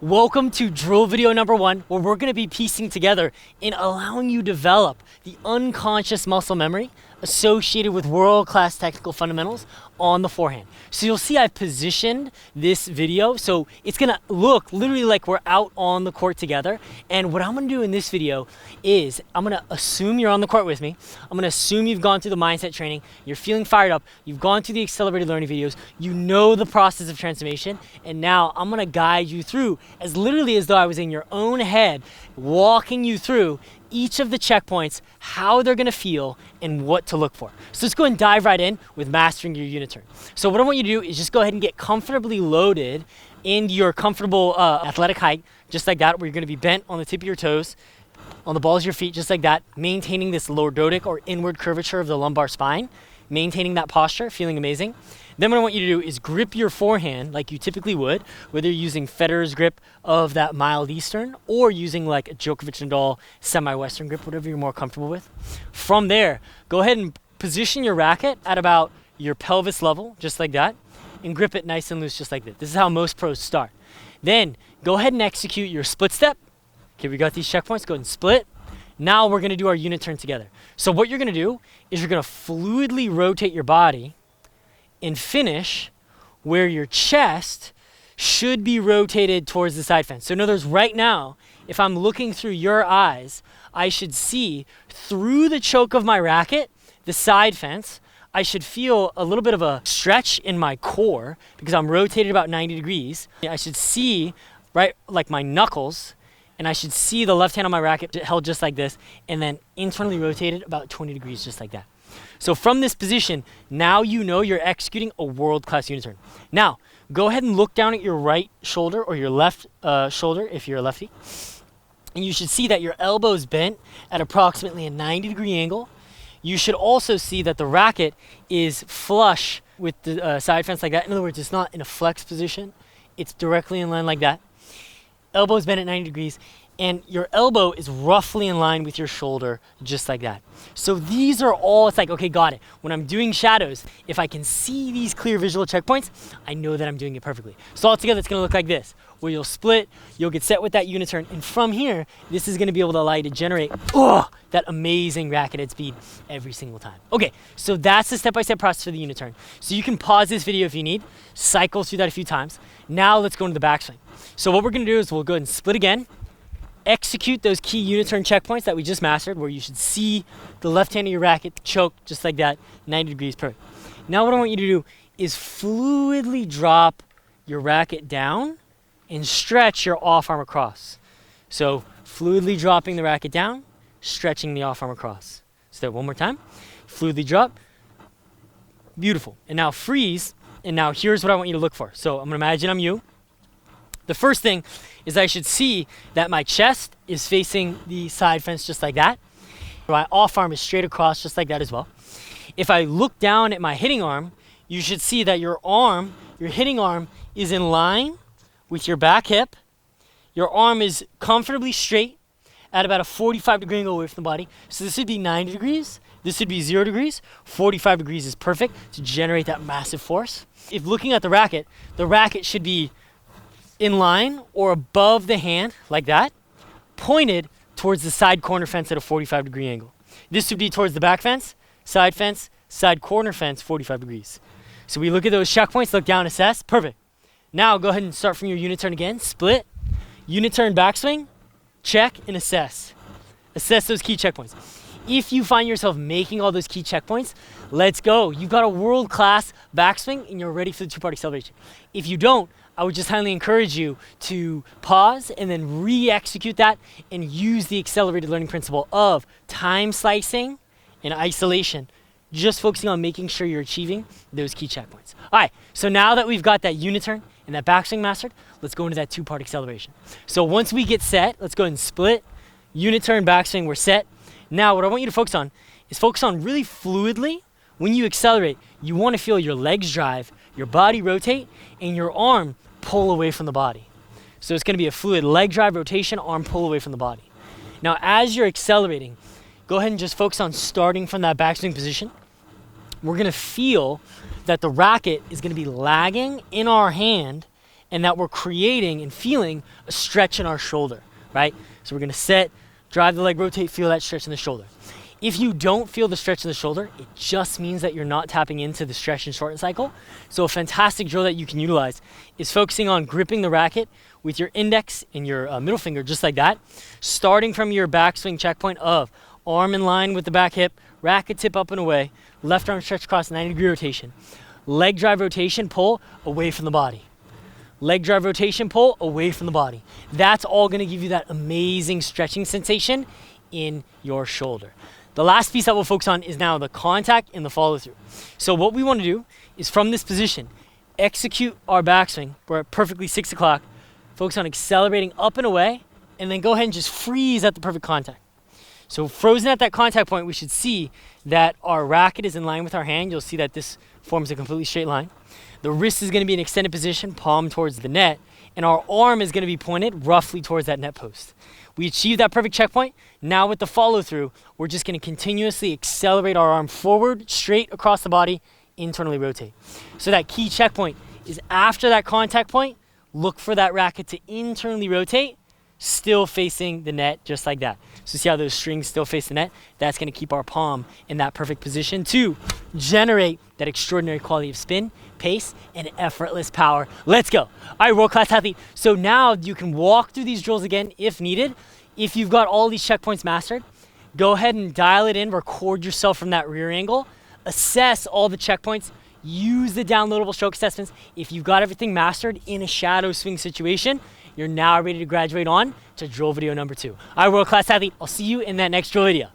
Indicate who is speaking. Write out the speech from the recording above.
Speaker 1: Welcome to drill video number 1, where we're going to be piecing together and allowing you to develop the unconscious muscle memory associated with world-class technical fundamentals on the forehand. So you'll see I've positioned this video so it's going to look literally like we're out on the court together. And what I'm going to do in this video is I'm going to assume you're on the court with me. I'm going to assume you've gone through the mindset training, you're feeling fired up, you've gone through the accelerated learning videos, you know the process of transformation, and now I'm going to guide you through as literally as though I was in your own head, walking you through each of the checkpoints, how they're gonna feel, and what to look for. So let's go and dive right in with mastering your unit turn. So what I want you to do is just go ahead and get comfortably loaded in your comfortable athletic height, just like that, where you're gonna be bent on the tip of your toes, on the balls of your feet, just like that, maintaining this lordotic or inward curvature of the lumbar spine, maintaining that posture, feeling amazing. Then what I want you to do is grip your forehand like you typically would, whether you're using Federer's grip of that mild Eastern or using like a Djokovic Nadal semi-Western grip, whatever you're more comfortable with. From there, go ahead and position your racket at about your pelvis level, just like that, and grip it nice and loose just like this. This is how most pros start. Then go ahead and execute your split step. Okay, we got these checkpoints, go ahead and split. Now we're gonna do our unit turn together. So what you're gonna do is you're gonna fluidly rotate your body and finish where your chest should be rotated towards the side fence. So in other words, right now, if I'm looking through your eyes, I should see through the choke of my racket, the side fence. I should feel a little bit of a stretch in my core because I'm rotated about 90 degrees. I should see, right, like my knuckles, and I should see the left hand on my racket held just like this, and then internally rotated about 20 degrees just like that. So from this position, now you know you're executing a world-class unit turn. Now, go ahead and look down at your right shoulder or your left shoulder if you're a lefty. And you should see that your elbow is bent at approximately a 90-degree angle. You should also see that the racket is flush with the side fence like that. In other words, it's not in a flex position. It's directly in line like that. Elbow is bent at 90 degrees. And your elbow is roughly in line with your shoulder, just like that. So these are all, it's like, okay, got it. When I'm doing shadows, if I can see these clear visual checkpoints, I know that I'm doing it perfectly. So altogether, it's gonna look like this, where you'll split, you'll get set with that unit turn, and from here, this is gonna be able to allow you to generate that amazing racket head speed every single time. Okay, so that's the step-by-step process for the unit turn. So you can pause this video if you need, cycle through that a few times. Now let's go into the backswing. So what we're gonna do is we'll go ahead and split again, execute those key unit turn checkpoints that we just mastered, where you should see the left hand of your racket choke just like that, 90 degrees perfect. Now what I want you to do is fluidly drop your racket down and stretch your off arm across. So fluidly dropping the racket down, stretching the off arm across. So that one more time, fluidly drop, beautiful. And now freeze, and now here's what I want you to look for. So I'm gonna imagine I'm you. The first thing is I should see that my chest is facing the side fence just like that. My off arm is straight across just like that as well. If I look down at my hitting arm, you should see that your hitting arm is in line with your back hip. Your arm is comfortably straight at about a 45-degree angle away from the body. So this would be 90 degrees. This would be 0 degrees. 45 degrees is perfect to generate that massive force. If looking at the racket should be in line or above the hand like that, pointed towards the side corner fence at a 45-degree angle. This would be towards the back fence, side corner fence, 45 degrees. So we look at those checkpoints, look down, assess, perfect. Now go ahead and start from your unit turn again, split, unit turn backswing, check, and assess. Assess those key checkpoints. If you find yourself making all those key checkpoints, let's go. You've got a world-class backswing and you're ready for the two-part acceleration. If you don't, I would just highly encourage you to pause and then re-execute that and use the accelerated learning principle of time slicing and isolation, just focusing on making sure you're achieving those key checkpoints. All right, so now that we've got that unit turn and that backswing mastered, let's go into that two-part acceleration. So once we get set, let's go ahead and split, unit turn, backswing, we're set. Now what I want you to focus on is focus on really fluidly. When you accelerate, you want to feel your legs drive, your body rotate, and your arm pull away from the body. So it's going to be a fluid leg drive, rotation, arm pull away from the body. Now as you're accelerating, go ahead and just focus on starting from that backswing position. We're going to feel that the racket is going to be lagging in our hand and that we're creating and feeling a stretch in our shoulder, right? So we're gonna set, drive the leg, rotate, feel that stretch in the shoulder. If you don't feel the stretch in the shoulder, it just means that you're not tapping into the stretch and shorten cycle. So a fantastic drill that you can utilize is focusing on gripping the racket with your index and your middle finger, just like that, starting from your backswing checkpoint of arm in line with the back hip, racket tip up and away, left arm stretch across 90-degree rotation, leg drive rotation, pull away from the body. Leg drive rotation, pull away from the body. That's all gonna give you that amazing stretching sensation in your shoulder. The last piece that we'll focus on is now the contact and the follow through. So what we wanna do is from this position, execute our backswing. We're at perfectly 6 o'clock, focus on accelerating up and away, and then go ahead and just freeze at the perfect contact. So frozen at that contact point, we should see that our racket is in line with our hand. You'll see that this forms a completely straight line. The wrist is gonna be in extended position, palm towards the net, and our arm is gonna be pointed roughly towards that net post. We achieved that perfect checkpoint. Now with the follow through, we're just gonna continuously accelerate our arm forward, straight across the body, internally rotate. So that key checkpoint is after that contact point, look for that racket to internally rotate, still facing the net, just like that. So see how those strings still face the net? That's gonna keep our palm in that perfect position to generate that extraordinary quality of spin, pace, and effortless power. Let's go. All right, world-class athlete. So now you can walk through these drills again if needed. If you've got all these checkpoints mastered, go ahead and dial it in, record yourself from that rear angle, assess all the checkpoints, use the downloadable stroke assessments. If you've got everything mastered in a shadow swing situation, you're now ready to graduate on to drill video number 2. All right, world-class athlete, I'll see you in that next drill video.